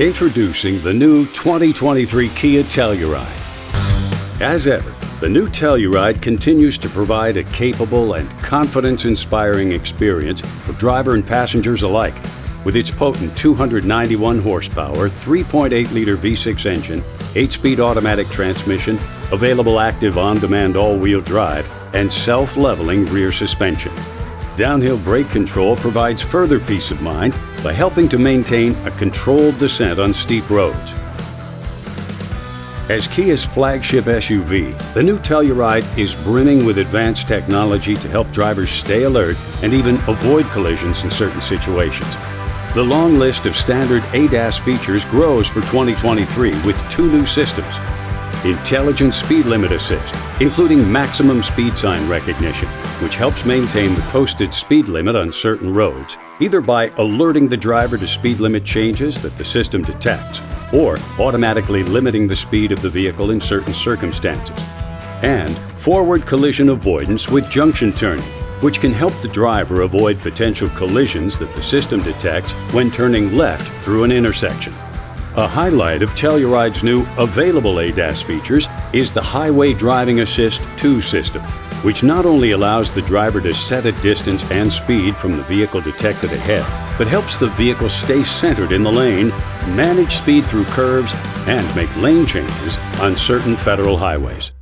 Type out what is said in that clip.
Introducing the new 2023 Kia Telluride. As ever, the new Telluride continues to provide a capable and confidence-inspiring experience for driver and passengers alike. With its potent 291 horsepower, 3.8-liter V6 engine, 8-speed automatic transmission, available active on-demand all-wheel drive, and self-leveling rear suspension. Downhill brake control provides further peace of mind by helping to maintain a controlled descent on steep roads. As Kia's flagship SUV, the new Telluride is brimming with advanced technology to help drivers stay alert and even avoid collisions in certain situations. The long list of standard ADAS features grows for 2023 with 2 new systems. Intelligent speed limit assist, including maximum speed sign recognition, which helps maintain the posted speed limit on certain roads, either by alerting the driver to speed limit changes that the system detects, or automatically limiting the speed of the vehicle in certain circumstances. And Forward Collision Avoidance with junction turning, which can help the driver avoid potential collisions that the system detects when turning left through an intersection. A highlight of Telluride's new available ADAS features is the Highway Driving Assist 2 system, which not only allows the driver to set a distance and speed from the vehicle detected ahead, but helps the vehicle stay centered in the lane, manage speed through curves, and make lane changes on certain federal highways.